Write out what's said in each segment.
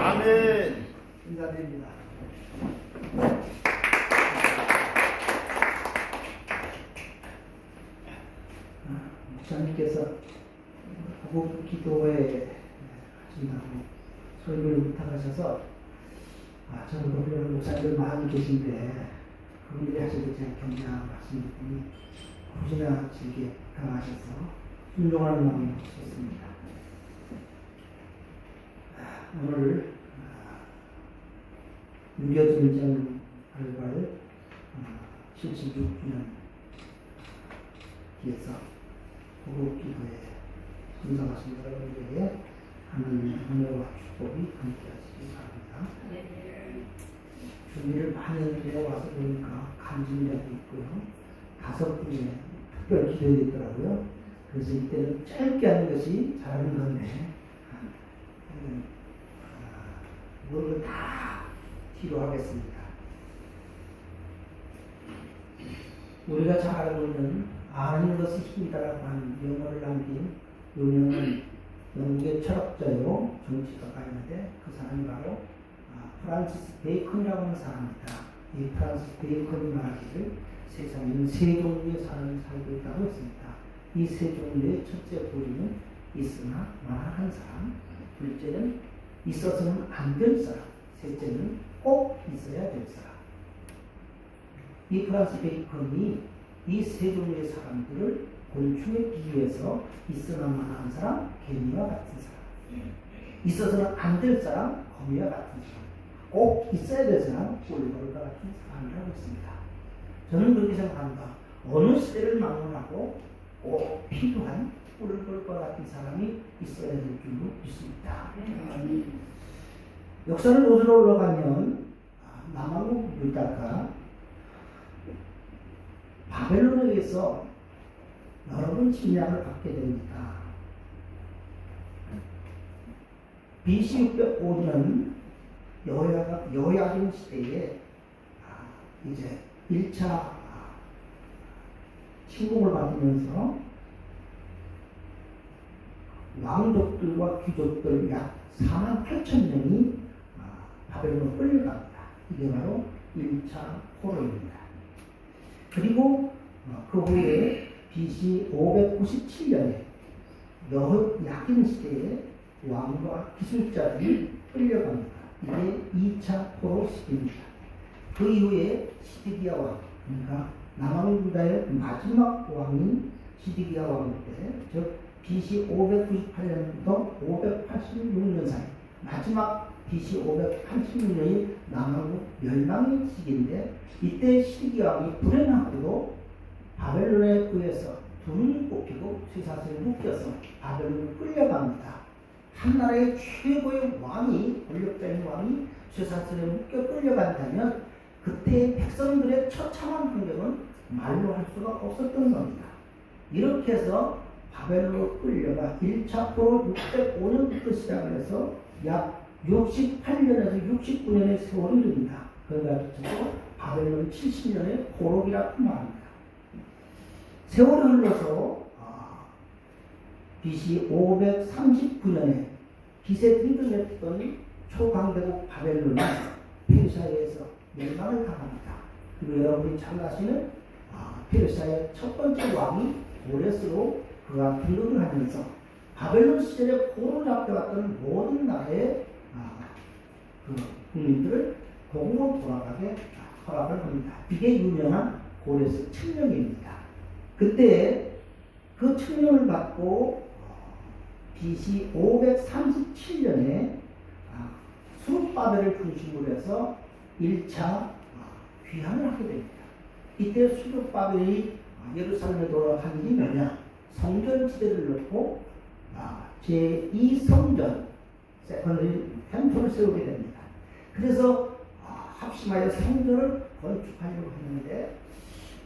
아멘. 인사드립니다. 목사님께서 고급 기도회 하신다고 설교를 부탁하셔서 저보다 훌륭한 목사님들 많이 계신데 그분들이 하셔도 제가 격려하고 말씀드리니 혹시나 즐게 당하셔서 순종하는 마음이 없었습니다. 오늘 6.25 전쟁 발발 76주년 기해서 고급 기도에 참석하신 여러분들에게 하나님의 은혜와 축복이 함께하시기 바랍니다. 준비를 많이 해와서 보니까 간증이라도 있고요. 5분의 특별 기도가 있더라고요. 그래서 이때는 짧게 하는 것이 잘하는 건데 모든 다 뒤로 하겠습니다. 우리가 잘 알고 있는 아는 것이 힘이다라고 하는 영어를 남긴 유명한 영국의 철학자요 정치가가있는데 그 사람이 바로 프란시스 베이컨이라고 하는 사람입니다. 이 프란시스 베이컨이 말하기를 세상에는 3종류의 사람이 살고 있다고 했습니다. 이 3종류의 첫째 부류는 있으나 말한 사람, 둘째는 있어서는 안 될 사람, 셋째는 꼭 있어야 될 사람. 이 프란시스 베이컨이 이 3종류의 사람들을 곤충에 비유해서 있으나 말한 사람, 개미와 같은 사람, 있어서는 안 될 사람, 거미와 같은 사람, 꼭 있어야 될 사람, 꿀벌과 같은 사람이라고 했습니다. 저는 그렇게 생각합니다. 어느 시대를 막론하고 꼭 필요한 꿀벌과 같은 사람이 있어야 될 줄로 믿습니다. 역사를 오늘로 올라가면 남왕국 유다가 바벨론에 의해서 여러 번 침략을 받게 됩니다. BC 605년 여호야김 시대에 이제 1차 침공을 받으면서 왕족들과 귀족들 약 48,000명이 바벨론으로 끌려갑니다. 이게 바로 1차 포로입니다. 그리고 그 후에 BC 597년에 여호야김 시대에 왕과 기술자들이 끌려갑니다. 이게 2차 포로 시기입니다. 그 이후에 시드기야 왕, 그러니까 남왕유다의 마지막 왕인 시드기야 왕 때, 즉 BC 598년부터 586년 사이 마지막 BC 586년이 남왕국 멸망의 시기인데 이때 시드기야 왕이 불행하게도 바벨론에 의해서 두 눈을 뽑히고 쇠사슬에 묶여서 바벨론을 끌려갑니다. 한 나라의 최고의 왕이, 권력자인 왕이 쇠사슬에 묶여 끌려간다면 그때의 백성들의 처참한 환경은 말로 할 수가 없었던 겁니다. 이렇게 해서 바벨론으로 끌려가 1차 포로 605년부터 시작을 해서 약 68년에서 69년의 세월이 흐릅니다. 그래가지고 바벨론 70년의 포로기라고 말합니다. 세월이 흘러서 BC 539년에 기세 등등했던 초강대국 바벨론이 페르시아에서 멸망을 당합니다. 그리고 여러분이 잘 아시는 페르시아의 첫 번째 왕이 고레스로 그가 등극을 하면서 바벨론 시절에 포로를 잡혀왔던 모든 나라의 국민들을 공으로 돌아가게 허락을 합니다. 이게 유명한 고레스 칙령입니다. 그때 그 칙령을 받고 BC 537년에 수르바벨을 중심으로 해서 1차 귀환을 하게 됩니다. 이때 수르바벨이 예루살렘에 돌아간 게 뭐냐? 성전 지대를 놓고 제2성전 세컨더리 템플을 세우게 됩니다. 그래서 합심하여 성전을 건축하려고 했는데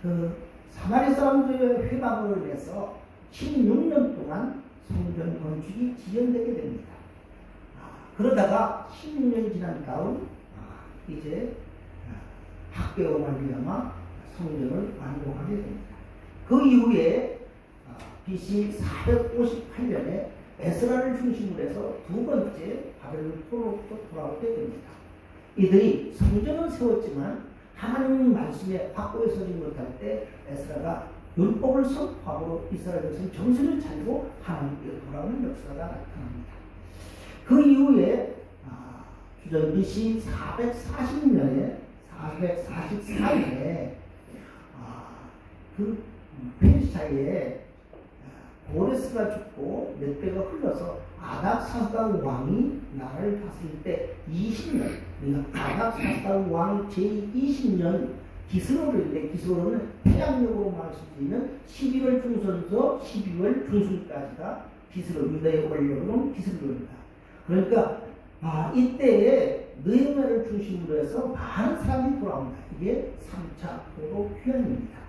그 사마리 사람들의 회방을 위해서 16년 동안 성전 건축이 지연되게 됩니다. 그러다가 16년이 지난 다음 이제 학개로 말미암아 성전을 완공하게 됩니다. 그 이후에 BC 458년에 에스라를 중심으로 해서 두 번째 바벨론 포로로부터 돌아오게 됩니다. 이들이 성전은 세웠지만 하나님 말씀에 확고히 서지 못할 때 에스라가 율법을 선포함으로 이스라엘 백성이 정신을 차리고 하나님께 돌아오는 역사가 나타납니다. 그 이후에 주전 BC 444년에 그 페르시아에 고레스가 죽고 몇 배가 흘러서 아닥사스다 왕이 나라를 다스릴 때 20년, 그러니까 아닥사스다 왕 제20년 기스로르인데, 기스로르는 태양력으로 말씀드리면 11월 중순에서 12월 중순까지가 기스로, 유다의 원력으로는 기스로르입니다. 그러니까 이때에 느헤미야를 중심으로 해서 많은 사람이 돌아옵니다. 이게 3차 포로 휴양입니다.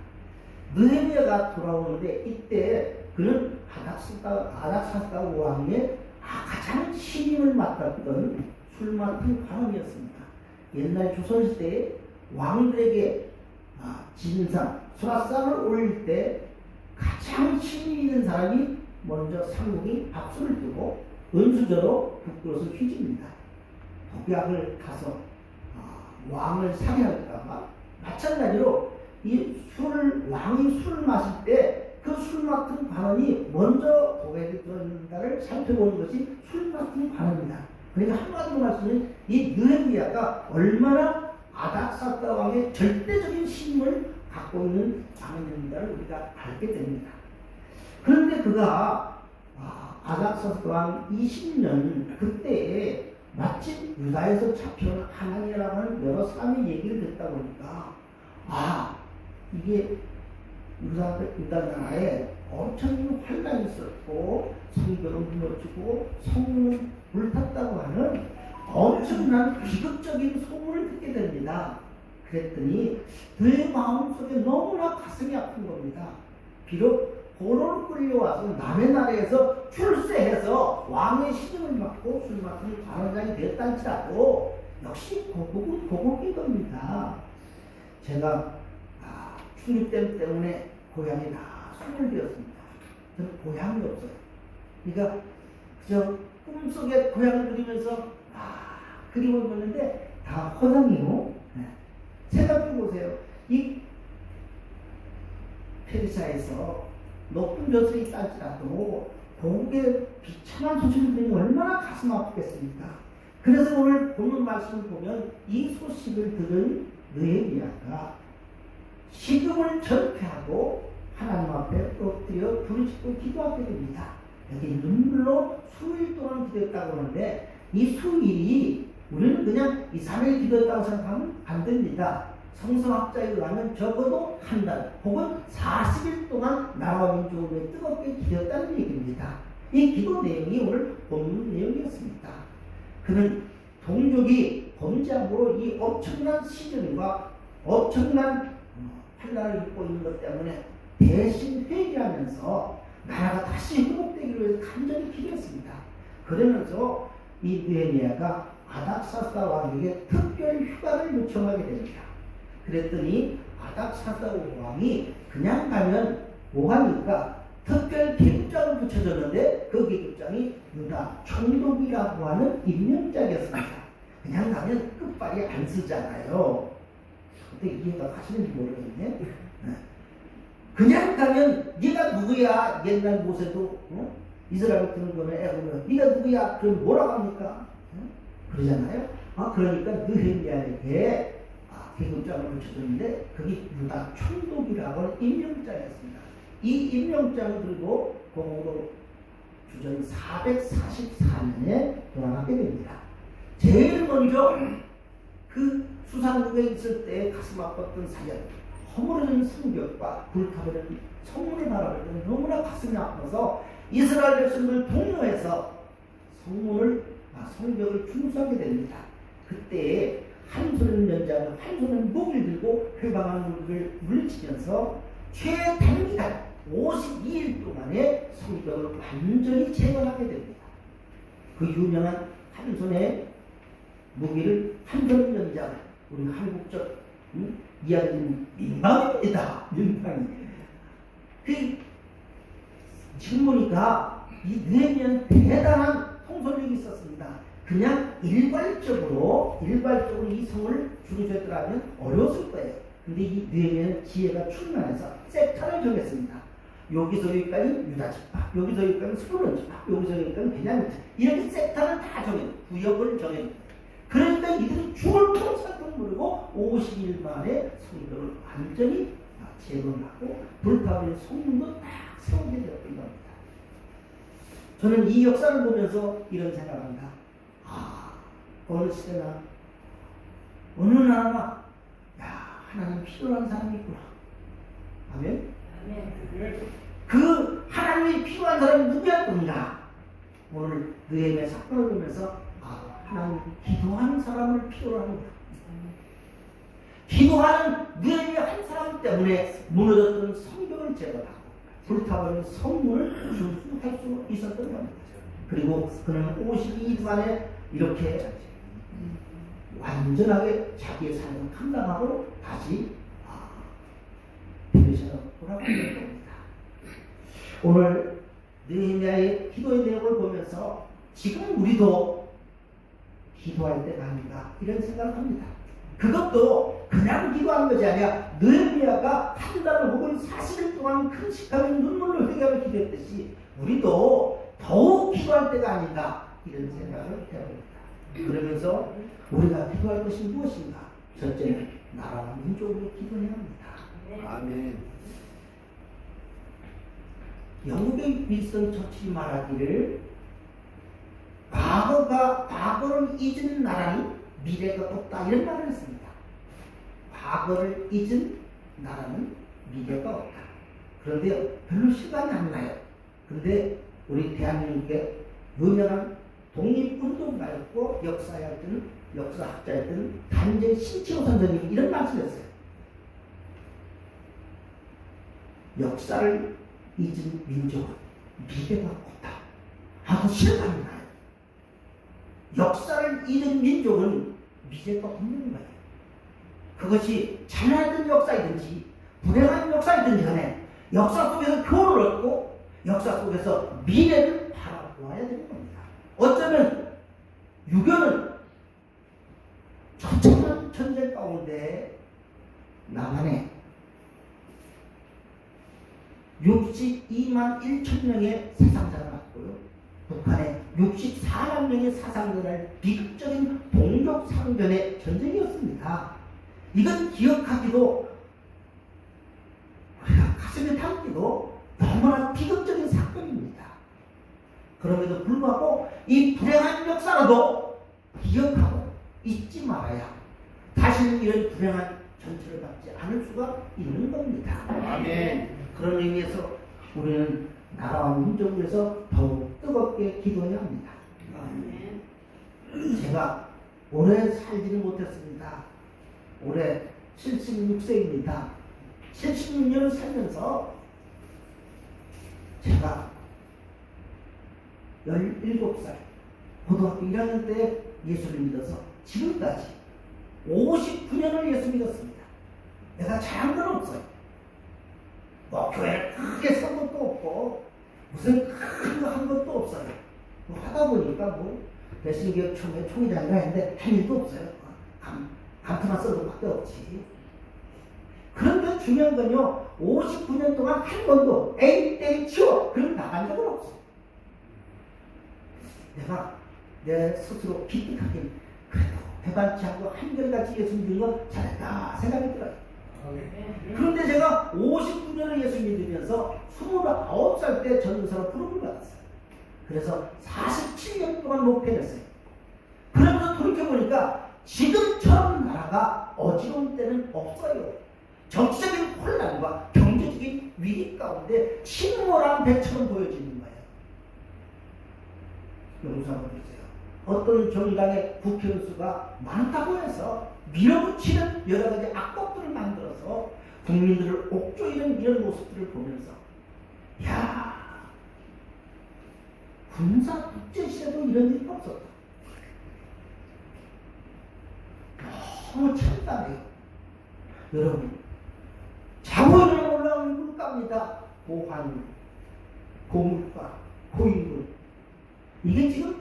느헤미야가 돌아오는데 이때 그는 아닥사스다 왕의 가장 신임을 맡았던 술 맡은 관원이었습니다. 옛날 조선시대에 왕들에게 진상, 수라상을 올릴 때 가장 신임 있는 사람이 먼저 상국이 박수를 뜨고 은수저로 북그릇을 휘집니다. 독약을 가서 왕을 살해할까봐. 마찬가지로 왕이 술을 마실 때 그 술 맡은 관원이 먼저 독약이 들어있는가를 살펴보는 것이 술 맡은 관원입니다. 그러니까 한마디로 말씀드리면 이 느헤미야가 얼마나 아닥사스다 왕의 절대적인 신임을 갖고 있는 왕이었는가를 우리가 알게 됩니다. 그런데 그가 아닥사스다 왕 20년 그때에 마침 유다에서 잡혀온 하나니라고 하는 여러 사람의 얘기를 듣다 보니까 이게 유다 나라에 엄청난 환란이 있었고 성벽은 무너지고 성문은 불탔다고 하는 엄청난 비극적인 소문을 듣게 됩니다. 그랬더니 그의 마음속에 너무나 가슴이 아픈 겁니다. 비록 포로로 끌려와서 남의 나라에서 출세해서 왕의 시중을 받고 술 맡은 관원장이 되었다 할지라도 역시 고국은 고국인 겁니다. 제가 중립됨 때문에 고향이 다 소멸되었습니다. 저는 고향이 없어요. 그러니까 그저 꿈속에 고향을 그리면서 그림을 보는데 다 허당이요. 생각해보세요. 이 페르시아에서 높은 벼슬이 있다지라도 고국의 비참한 소식을 들으니 얼마나 가슴 아프겠습니까? 그래서 오늘 본문 말씀을 보면 이 소식을 들은 느헤미야가 식음을 전폐하고 하나님 앞에 엎드려 부르짖고 기도하게 됩니다. 여기 눈물로 수일 동안 기도했다고 하는데 이 수일이 우리는 그냥 2, 3일 기도했다고 생각하면 안 됩니다. 성서학자에 의하면 적어도 한 달 혹은 40일 동안 나라와 민족을 위해 뜨겁게 기도했다는 얘기입니다. 이 기도 내용이 오늘 본문 내용이었습니다. 그는 동족이 범죄함으로 이 엄청난 시련과 엄청난 환난을 겪고 있는 것 때문에 대신 회개하면서 나라가 다시 회복되기로 해서 간절히 기도했습니다. 그러면서 이 느헤미야가 아닥사스다 왕에게 특별 휴가를 요청하게 됩니다. 그랬더니 아닥사스다 왕이 그냥 가면 뭐하니까 특별 계급장을 붙여줬는데 그 계급장이 유다 총독이라고 하는 임명장이었습니다. 그냥 가면 끝발이 안 쓰잖아요. 근데 이해가 가시는지 모르겠네. 그냥 가면 네가 누구야? 옛날 모세도 이스라엘 같은 거는 애보면 네가 누구야? 그럼 뭐라고 합니까? 그러잖아요. 그러니까 느헤미야에게 계급장을 붙여줬는데 그게 유다 총독이라고 하는 임명장이었습니다. 이 임명장을 들고 공으로 주전 444년에 돌아가게 됩니다. 제일 먼저 그 수상국에 있을 때 가슴 아팠던 사연, 허물어진 성벽과 불타버리는 성문을 바라볼 때는 너무나 가슴이 아파서 이스라엘 백성들 동요해서 성벽을 중수하게 됩니다. 그때 한 손은 연장을 한 손은 무기를 들고 회방한 무기를 물리치면서 최단기간 52일 동안에 성벽을 완전히 재건하게 됩니다. 그 유명한 한 손에 무기를 한 손은 연장을 우리 한국적 이야기는 민방입니다. 민방이. 지금 보니까 이 느헤미야는 대단한 통솔력이 있었습니다. 그냥 일괄적으로 이 성을 주루셨더라면 어려웠을 거예요. 근데 이 느헤미야는 지혜가 충만해서 섹터를 정했습니다. 여기서 여기까지 유다 지파, 여기서 여기까지 스불론 지파, 여기서 여기까지 베냐민 지파, 이렇게 섹터는 다 정해요. 구역을 정해요. 그러니까 이들은 죽을 통살도 모르고 50일 만에 성벽을 완전히 재건하고 불타버린 성문도 딱 세우게 되었던 겁니다. 저는 이 역사를 보면서 이런 생각합니다. 어느 시대나 어느 나라나 하나님 필요한 사람이 있구나. 아멘? 그 하나님이 필요한 사람이 누구였던가? 오늘 느헤미야 사건을 보면서 하나님 기도하는 사람을 필요로 하는구나. 기도하는 느헤미야 한 사람 때문에 무너졌던 성벽을 재건하고 불타버린 성문을 준수할 수 있었던 겁니다. 그리고 그는 52일 만에 이렇게 완전하게 자기의 삶을 감당하고 다시 베르시아로 돌아가는 겁니다. 오늘 느헤미야의 기도의 내용을 보면서 지금 우리도 기도할 때가 아닌가 이런 생각을 합니다. 그것도 그냥 기도하는 것이 아니라 느헤미야가 한 달 혹은 40일 동안 금식하며 눈물로 회개하며 기도했듯이 우리도 더욱 기도할 때가 아닌가 이런 생각을 해봅니다. 그러면서 우리가 기도할 것이 무엇인가? 첫째는 나라와 민족으로 기도해야 합니다. 아멘. 영국의 윌슨 처칠이 말하기를 과거를 잊은 나라는 미래가 없다 이런 말을 했습니다. 과거를 잊은 나라는 미래가 없다. 그런데 별로 시간이 안 나요. 그런데 우리 대한민국의 유명한 독립운동가였고 역사학자였던 단재 신치호 선생님이 이런 말씀을 했어요. 역사를 잊은 민족은 미래가 없다 하고 실감이 나요. 역사를 잃은 민족은 미래가 없는 거예요. 그것이 잘나던 역사이든지 불행한 역사이든지 간에 역사 속에서 교훈을 얻고 역사 속에서 미래를 바라보아야 되는 겁니다. 어쩌면 유교는 처참한 전쟁 가운데 남한에 62만 1천 명의 사상자가 났고요. 북한에 64만 명의 사상자를 비극적인 동족상전의 전쟁이었습니다. 이건 기억하기도 우리가 가슴에 담기도 너무나 비극적인 사건입니다. 그럼에도 불구하고 이 불행한 역사라도 기억하고 잊지 말아야 다시는 이런 불행한 전체를 받지 않을 수가 있는 겁니다. 아멘. 그런 의미에서 우리는 나라와 민족을 위해서 더욱 뜨겁게 기도해야 합니다. 제가 오래 살지는 못했습니다. 올해 76세입니다. 76년을 살면서 제가 17살 고등학교 1학년 때 예수를 믿어서 지금까지 59년을 예수 믿었습니다. 내가 잘한 건 없어요. 뭐 교회를 크게 산 것도 없고 무슨 큰 거 한 것도 없어요. 뭐 하다 보니까 배신교육 총회 총회장이라 했는데 할 일도 없어요. 감투만 써도 밖에 없지. 그런데 중요한 건요, 59년 동안 한 번도 에이 땡 치워 그런 나간 적은 없어. 내가 내 스스로 기특하긴 그래도 배반치 않고 한결같이 예수 믿는 거 잘했다 생각이 들어요. 그런데 제가 59년을 예수 믿으면서 29살 때 전도사로 부름을 받았어요. 그래서 47년 동안 목회했어요. 그러면서 돌이켜보니까 지금처럼 나라가 어지러운 때는 없어요. 정치적인 혼란과 경제적인 위기 가운데 침몰한 배처럼 보여지는 거예요. 용서하고 계세요. 어떤 정당의 국회의원 수가 많다고 해서 밀어붙이는 여러 가지 악법들을 만들어서 국민들을 옥조이는 이런 모습들을 보면서 야, 군사 독재 시대도 이런 일이 없었다. 너무 참담해요. 여러분, 자고일에 올라오는 물가입니다. 고환, 고물가, 고인물. 이게 지금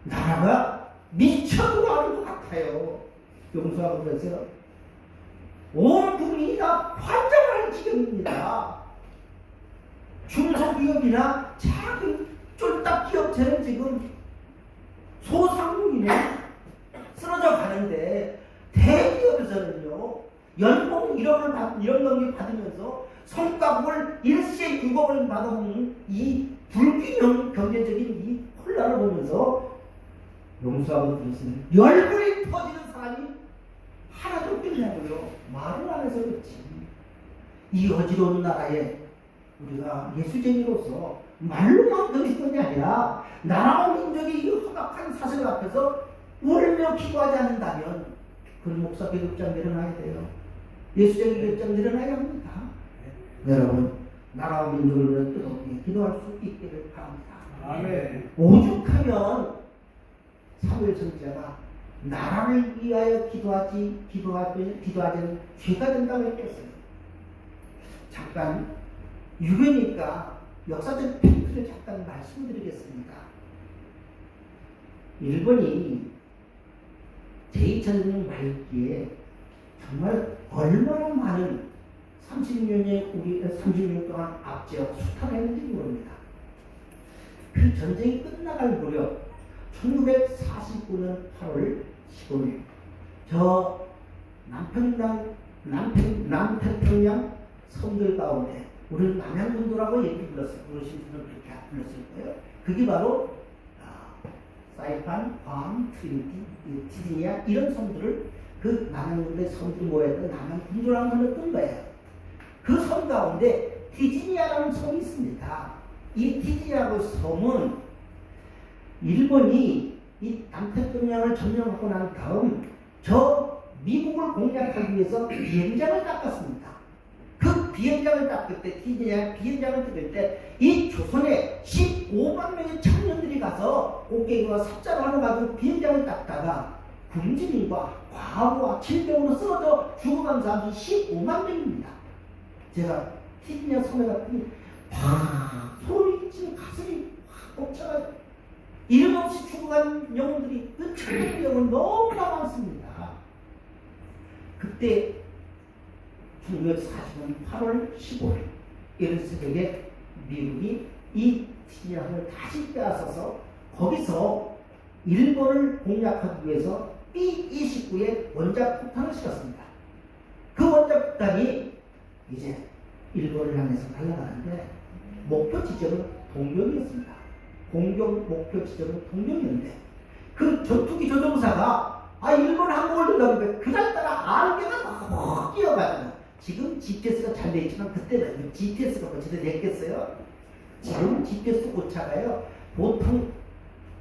나라가 미쳐 돌아가는 것 같아요. 용서하고 그러세요. 온 국민이 다 환장할 지경입니다. 중소기업이나 작은 쫄딱 기업체는 지금 소상공인에 쓰러져 가는데, 대기업에서는요, 연봉 1억 넘게 받으면서 성과급을 일시에 6억을 받아먹는 이 불균형 경제적인 이 혼란을 보면서 용서하고 들었으면 열불이 터지는 사람이 하나도 없겠냐고요. 말을 안 해서 그렇지. 이 어지러운 나라에 우리가 예수쟁이로서 말로만 그리스도인 게 아니라 나라와 민족의 이 허락한 사실 앞에서 울며 기도하지 않는다면 그런 목사 계급장 내려놔야 돼요. 예수쟁이 계급장 내려놔야 합니다. 여러분, 나라와 민족을 위해 뜨겁게 기도할 수 있기를 바랍니다. 아멘. 오죽하면 사무엘 선지자가 나라를 위하여 기도하지는 죄가 된다고 했겠어요. 잠깐 유교니까 역사적 팩트를 잠깐 말씀드리겠습니다. 일본이 제2차전쟁 말기에 정말 얼마나 많은 30년 동안 압제하고 수탈했는지 모릅니다. 그 전쟁이 끝나갈 무렵 1949년 8월 15일 저 남태평양 섬들 가운데 우리는 남양군도라고 얘기 불렀어요. 그러신 분은 그렇게 불렀을 거예요. 그게 바로 사이판, 괌, 트리니티, 티지니아 이런 섬들을 그 남양군도의 섬들이 모였던 남양군도라는 걸 뜬 거예요. 그 섬 가운데 티지니아라는 섬이 있습니다. 이 티지니아라는 섬은 일본이 이 남태평양을 점령하고 난 다음 저 미국을 공략하기 위해서 비행장을 닦았습니다. 그 비행장을 닦을 때, 티지니아 비행장을 닦을 때 이 조선에 15만 명의 청년들이 가서 꽃게기와 삽자를 하나 가지고 비행장을 닦다가 굶주림과 과부와 질병으로 쓰러져 죽어간 사람이 15만 명입니다. 제가 티지니아 섬에 갔더니 소름이 끼치는 가슴이 확 벅차가지고 이름 없이 죽어간 영혼들이 그 천년 영혼 너무나 많습니다. 그때 1940년 8월 15일 이른 새벽에 미국이 이 티지니아를 다시 빼앗아서 거기서 일본을 공략하기 위해서 B-29의 원자폭탄을 실었습니다. 그 원자폭탄이 이제 일본을 향해서 날아가는데 목표 지점은 동명이었습니다. 공격 목표 지점은 동명이었는데 그 전투기 조종사가 일본 항공을 들어가니까 그날따라 안개가 막 끼어가지고 지금 GPS가 잘 돼 있지만 그때는 GPS가 거치대 됐겠어요? 지금 GPS 오차가요 보통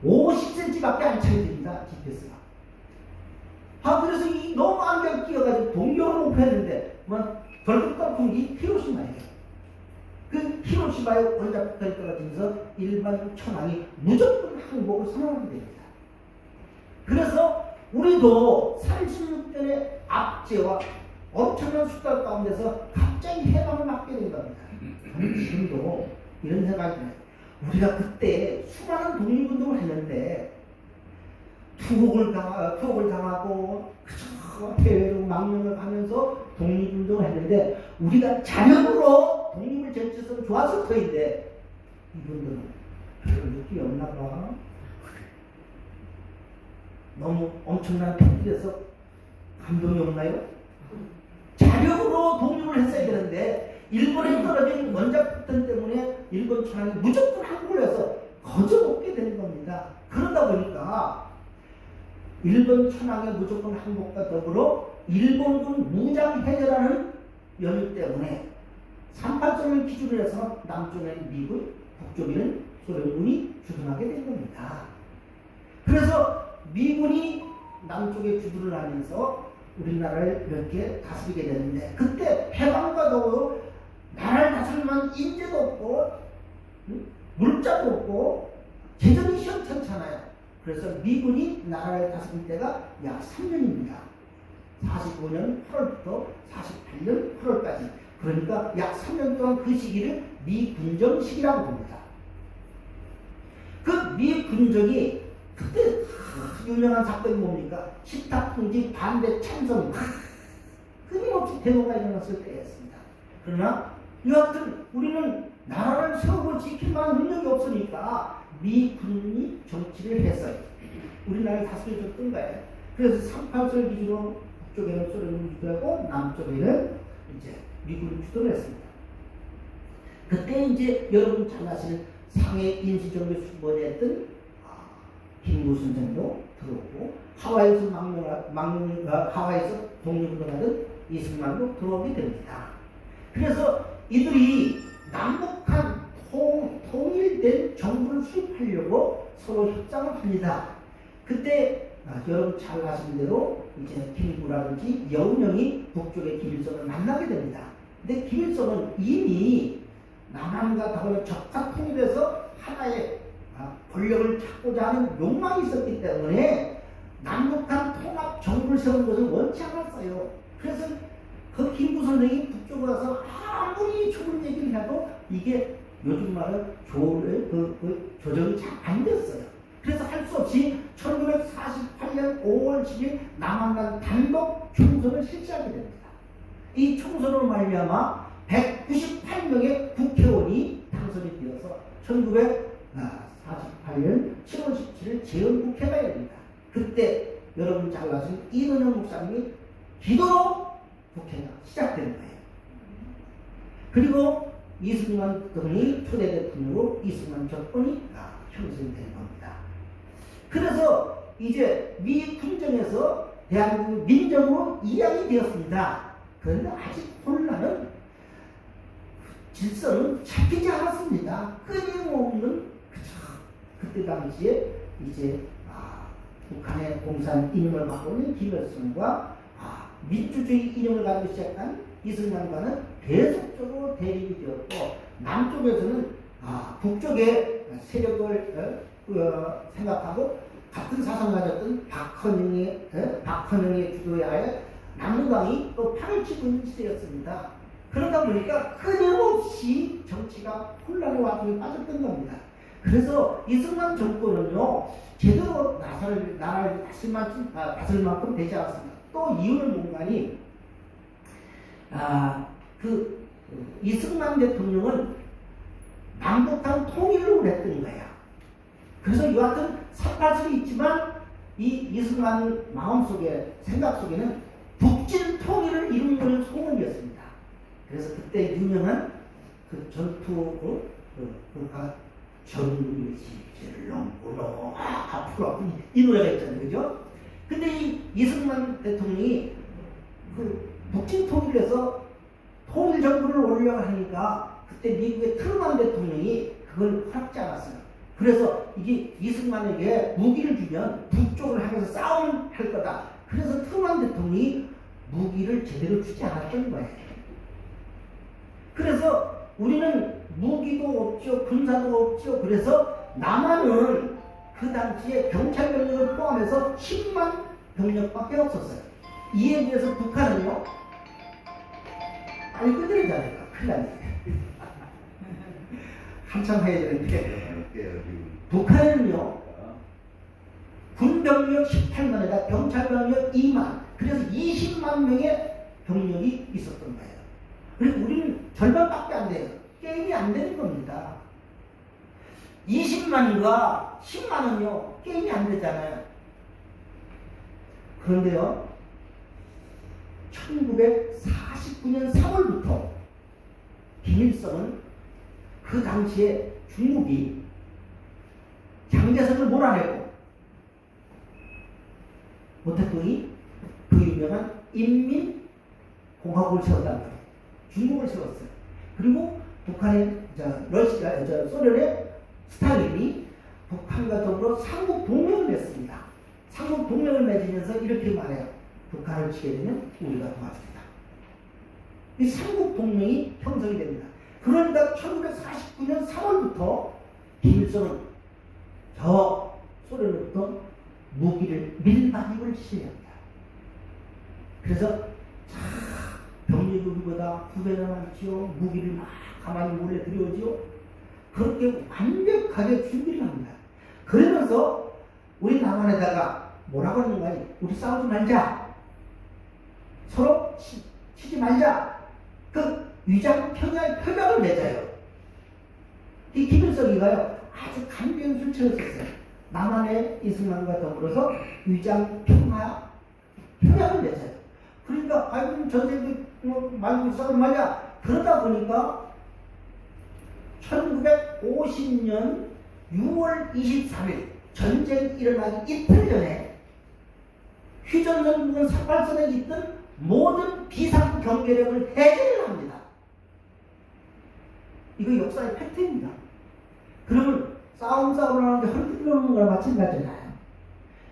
50cm밖에 안 차이 됩니다. GPS가. 그래서 이 너무 안개가 끼어가지고 동경을 목표했는데 벌떡 풍기 히로시마예요. 그 히로시마에 원자폭탄이 떨어지면서 일반 천황이 무조건 항복을 선언하게 됩니다. 그래서 우리도 36년의 압제와 엄청난 수달 가운데서 갑자기 해방을 맞게 된 겁니다. 저는 지금도 이런 생각이 들어요. 우리가 그때 수많은 독립운동을 했는데 투옥을 당하고 해외로 망명을 가면서 독립운동을 했는데 우리가 자력으로 독립을 쟁취해서 좋았을 터인데 이분들은 별로 느낌이 없나 봐. 너무 엄청난 팬들에서 감동이 없나요? 자력으로 독립을 했어야 되는데 일본에 떨어진 원자폭탄 때문에 일본 천황이 무조건 항복을 해서 거저먹게 되는 겁니다. 그러다 보니까 일본 천황의 무조건 항복과 더불어 일본군 무장 해제라는 연유 때문에 38선을 기준으로 해서 남쪽에는 미국, 북쪽에는 소련군이 주둔하게 된 겁니다. 그래서 미군이 남쪽에 주둔을 하면서 우리나라를 몇 개 다스리게 되는데 그때 해방과 더불어 나라를 다스릴 만한 인재도 없고 물자도 없고 재정이 시원찮잖아요. 그래서 미군이 나라를 다스릴 때가 약 3년입니다. 45년 8월부터 48년 8월까지. 그러니까 약 3년 동안 그 시기를 미군정 시기라고 봅니다. 미 군적이 그때 유명한 사건이 뭡니까? 식탁풍지 반대 참전 끊임없이 대모가 일어났을 때였습니다. 그러나 여하튼 우리는 나라를 세우고 지킬 만한 능력이 없으니까 미 군이 정치를 했어요. 우리나라를 다스려줬던 거예요. 그래서 38설 기준으로 북쪽에는 소련을 주도하고 남쪽에는 이제 미국을 주도를 했습니다. 그때 이제 여러분 잘 아시는 상해 임시정부 수반이었던 김무순 정도 들어오고 하와이에서 하와이에서 독립운동하던 이승만도 들어오게 됩니다. 그래서 이들이 남북한 통일된 정부를 수립하려고 서로 협상을 합니다. 그때 여러분 잘 아시는 대로 이제 김구라든지 여운형이 북쪽의 김일성을 만나게 됩니다. 근데 김일성은 이미 남한과 더불어 적화 통일해서 하나의 권력을 찾고자 하는 욕망이 있었기 때문에 남북한 통합 정부를 세우는 것을 원치 않았어요. 그래서 그 김구 선생이 북쪽에 와서 아무리 좋은 얘기를 해도 이게 요즘 말로 조정이 잘 안 됐어요. 그래서 할 수 없이 1948년 5월 10일 남한간 단독 총선을 실시하게 됩니다. 이 총선으로 말미암아 198명의 국회의원이 당선이 되어서 1948년 7월 17일 재헌국회가 열립니다. 그때 여러분 잘 아시는 이은영 목사님이 기도로 국회가 시작된 거예요. 그리고 이승만 등이 초대 대통령으로 이승만 정권이 형성된 겁니다. 그래서 이제 미 군정에서 대한민국 민정으로 이양이 되었습니다. 그런데 아직 혼란은 질서는 잡히지 않았습니다. 끊임없는 그때 당시에 이제 북한의 공산 이념을 갖고 있는 김일성과 민주주의 이념을 가지고 시작한 이승만과는 계속적으로 대립이 되었고 남쪽에서는 북쪽의 세력을 생각하고 같은 사상을 가졌던 박헌영의 주도하에 남북당이 또 팔을 치고 있는 시대였습니다. 그러다 보니까 끊임없이 정치가 혼란의 와중에 빠졌던 겁니다. 그래서 이승만 정권은요 제대로 나라를 다스릴 만큼 되지 않았습니다. 또 이유는 뭔가니 이승만 대통령은 남북한 통일을 했던 거야. 그래서 여하튼 사파질이 있지만 이 이승만 마음속에 생각 속에는 북진 통일을 이루는 소원이었습니다. 그래서 그때 유명한 그 전투 전의지를 넘고로 앞으로 이 노래가 있잖아요. 그죠? 근데 이 이승만 대통령이 그 북진 통일을 해서 통일 정부를 올려고 하니까 그때 미국의 트루먼 대통령이 그걸 허락지 않았어요. 그래서 이게 이승만에게 무기를 주면 북쪽을 향해서 싸움을 할 거다. 그래서 트루먼 대통령이 무기를 제대로 주지 않았던 거예요. 그래서 우리는 무기도 없죠, 군사도 없죠. 그래서 남한은 그 당시에 경찰 병력을 포함해서 10만 병력밖에 없었어요. 이에 비해서 북한은요, 빨리 끄드리잖아요. 큰일 났네. 한참 해야 되는데. 북한은요, 군병력 18만에다 경찰 병력 2만, 그래서 20만 명의 병력이 있었던 거예요. 그리고 우리는 절반밖에 안 돼요. 게임이 안 되는 겁니다. 20만과 10만은요, 게임이 안 되잖아요. 그런데요, 1949년 3월부터 김일성은 그 당시에 중국이 장개성을 몰아내고 모택동이 그 유명한 인민공화국을 세웠다는 거예요. 중국을 세웠어요. 그리고 북한의 소련의 스탈린이 북한과 더불어 삼국 동맹을 맺습니다. 삼국 동맹을 맺으면서 이렇게 말해요. 북한을 치게 되면 우리가 도와주겠다. 이 삼국 동맹이 형성이 됩니다. 그러니까 1949년 3월부터 김일성은 저 소련으로부터 무기를 밀반입을 시행합니다. 그래서 병력이 우리보다 9배나 많지요. 무기를 막 가만히 몰래 들여오지요. 그렇게 완벽하게 준비를 합니다. 그러면서 우리 남한에다가 뭐라고 하는가? 우리 싸우지 말자. 서로 치지 말자. 그 위장 협약을 맺어요. 이 김일성이가요 아주 간병 술책을 썼어요. 남한의 이승만과 더불어서 위장 평화 협약을 맺어요. 그러니까 아이고 전쟁도 말고 싸우지 말자. 그러다 보니까 1950년 6월 23일 전쟁이 일어나기 이틀 전에 휴전선국은 38선에 있던 모든 비상경계력을 해제를 합니다. 이거 역사의 팩트입니다. 그러면 싸움을 하는 게 허리 뚫는 거랑 마찬가지잖아요.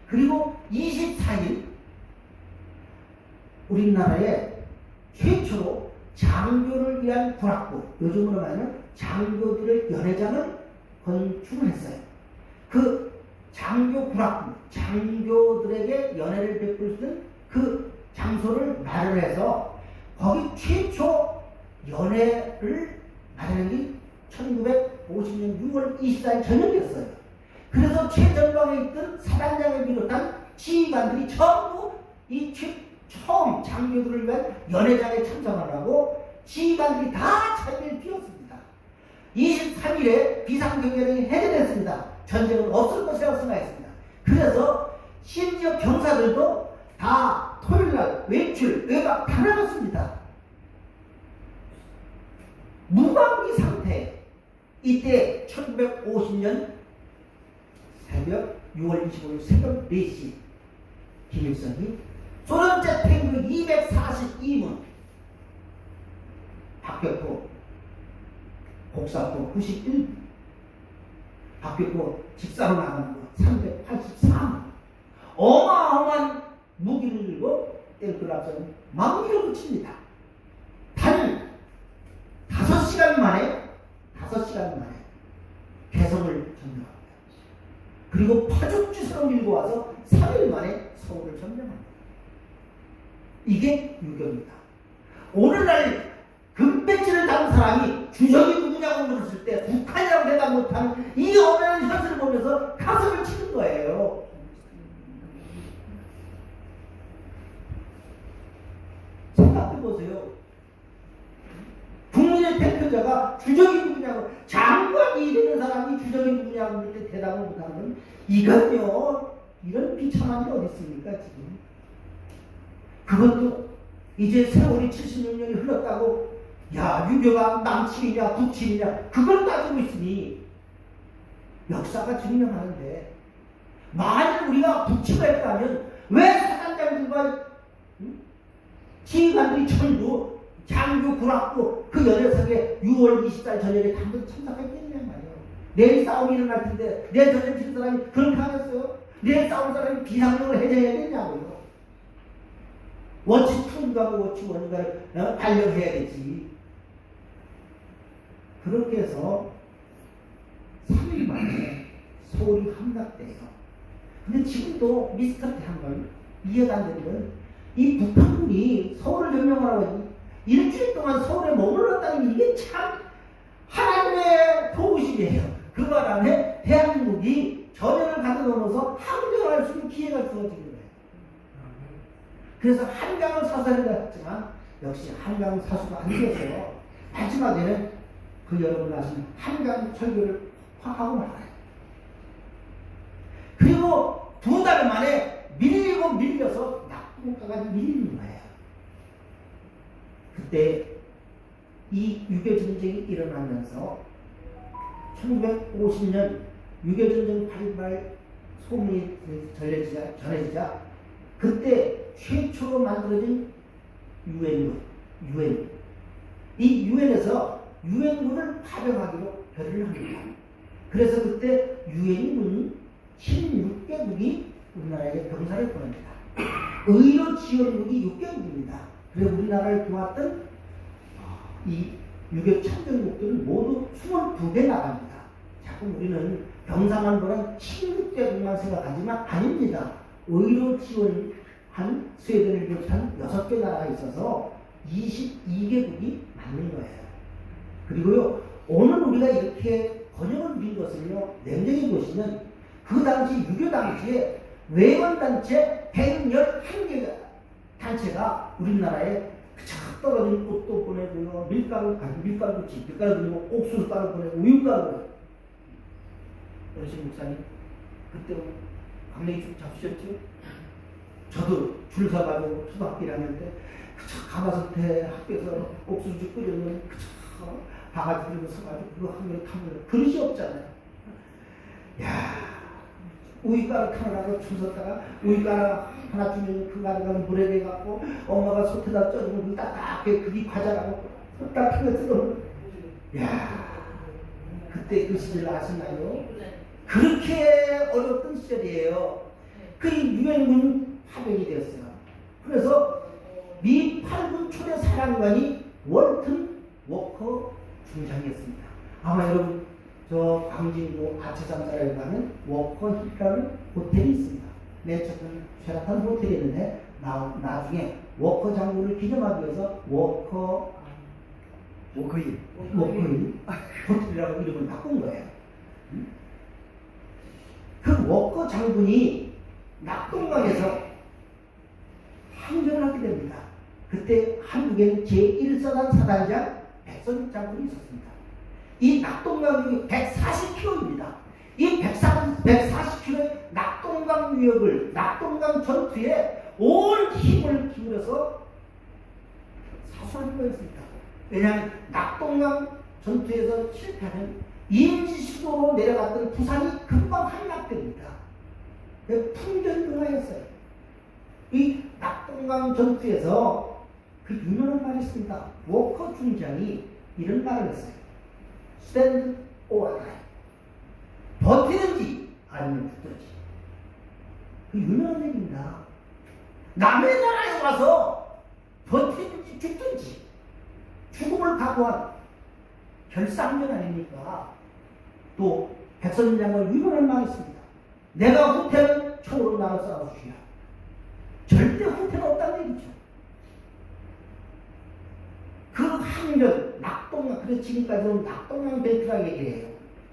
그리고 24일 우리나라에 최초로 장교를 위한 군악부, 요즘으로 말하면 장교들의 연회장을 건축을 했어요. 그 장교 군악부, 장교들에게 연회를 베풀 수 있는 그 장소를 마련해서 거기 최초 연회를 마련한 게 1950년 6월 24일 저녁이었어요. 그래서 최전방에 있던 사단장을 비롯한 지휘관들이 전부 이 처음 장교들을 위한 연회장에 참석하라고 지휘관들이 다 차비를 비웠습니다. 23일에 비상경계령이 해제됐습니다. 전쟁은 없을 것이라고 생각했습니다. 그래서 심지어 병사들도 다 토요일날 외출, 외박 다 나갔습니다. 무방비 상태. 이때 1950년 새벽 6월 25일 새벽 4시 김일성이 소련제 탱크 242문 박격포 곡사포 91문 박격포 직사로 나가는 거 383문 어마어마한 무기를 들고 탱크를 앞서는 막미로 붙입니다. 단 5시간 만에 개성을 점령합니다. 그리고 파죽지세로 밀고 와서 3일 만에 서울을 점령합니다. 이게 유교입니다. 오늘날 금배지를 담은 사람이 주적이 누구냐고 물었을 때 북한이라고 대답 못하는 이 어려운 현실을 보면서 가슴을 치는 거예요. 생각해보세요. 국민의 대표자가 주적이 누구냐고, 장관이 되는 사람이 주적이 누구냐고 물 때 대답을 못하는, 이건요, 이런 비참한 게 어디 있습니까, 지금. 그것도 이제 세월이 76년이 흘렀다고, 야, 유교가 남친이냐, 북친이냐, 그걸 따지고 있으니, 역사가 증명하는데, 만일 우리가 북치가 했다면, 왜 사단장들과 지휘관들이 전부 장교 군악부 그 연회석에 6월 24일 저녁에 단독 참석했겠냐 말이에요. 내일 싸움이 일어날 텐데 내일 전쟁 치는 사람이 그렇게 하겠어요? 내일 싸운 사람이 비상적으로 해제해야 되냐고요. 워치 2인가 워치 1인가를 발령해야 되지. 그렇게 해서 3일 만에 서울이 함락돼요. 근데 지금도 미스터리한 걸 이해가 안 되는 건 이 북한군이 서울을 점령하라고 일주일 동안 서울에 머물렀다는 게 이게 참 하나님의 도우심이에요. 그 바람에 대한민국이 전열을 가둬놓으면서 항전할 수 있는 기회가 주어지는 거예요. 그래서 한강을 사수한다 했지만 역시 한강 사수가 안 돼서 마지막에는 그 여러분 아시는 한강 철교를 확 하고 말아요. 그리고 2달 만에 밀리고 밀려서 낙국가가 밀리는 거예요. 그때 이 유교전쟁이 일어나면서 1950년 유교전쟁 발발 소문이 전해지자 그때 최초로 만들어진 유엔. 이 유엔에서 유엔군을 파병하기로 결의를 합니다. 그래서 그때 유엔군 16개국이 우리나라에게 병사를 보냅니다. 의료 지원국이 6개국입니다. 그래서 우리나라를 도왔던 이 유교 참전국들은 모두 22개 나갑니다. 자꾸 우리는 병사만 보는 16개국만 생각하지만 아닙니다. 의료 지원한 스웨덴을 비롯한 6개 나라가 있어서 22개국이 맞는 거예요. 그리고요, 오늘 우리가 이렇게 번영을 누린 것을요, 냉정히 보시면 그 당시 6.25 당시에 외원단체 111개 단체가 우리나라에 그저 떨어진 꽃도 보내고요, 밀가루 보내고, 옥수수가루 보내고, 우유가루. 여신 목사님, 그때 강냉이 잡수셨죠? 저도 줄 서가지고 초등학교 1학년 때 그저 가마솥에 학교에서 옥수수 끓여놓은 그저 바가지 들고 서가지고 그거 한 그릇 타면 그릇이 없잖아요. 야, 우유가루 타느라고 줄 섰다가 우유가루 하나 주면 그 가루가 물에 대갖고 엄마가 솥에다 쪄주면 그 딱딱하게 그게 과자라고 딱딱하게 들어. 야, 그때 그 시절 아시나요? 그렇게 어려웠던 시절이에요. 그 유엔군 파병이 되었어요. 그래서 미 8군 초대 사령관이 월튼 워커 중장이었습니다. 아마 여러분 저 광진구 아치산사에 가는 워커 힐이라는 호텔이 있습니다. 맨 첫번 쉐라탄 호텔이 있는데 나중에 워커 장군을 기념하기 위해서 워커힐 호텔이라고 이름을 바꾼 거예요. 그 워커 장군이 낙동강에서 항전을 하게 됩니다. 그때 한국에는 제1사단 사단장 백선익 장군이 있었습니다. 이 낙동강이 140km입니다. 이 140km의 낙동강 유역을, 낙동강 전투에 온 힘을 기울여서 사수하는 거였습니다. 왜냐하면 낙동강 전투에서 실패하면 임시수도로 내려갔던 부산이 금방 함락됩니다. 풍전등화였어요. 이 낙동강 전투에서 그 유명한 말이 있습니다. 워커 중장이 이런 말을 했어요. Stand or die. 버티는지 아니면 죽든지. 그 유명한 얘기입니다. 남의 나라에 와서 버티는지 죽든지 죽음을 각오한 결사항전 아닙니까? 또 백선인 장관 유명한 말이 있습니다. 내가 후퇴는 총으로 나눠 싸워주시라. 절대 후퇴가 없다는 얘기죠. 그 항전, 낙동강, 그래서 지금까지는 낙동강 벨트라고 얘기해요.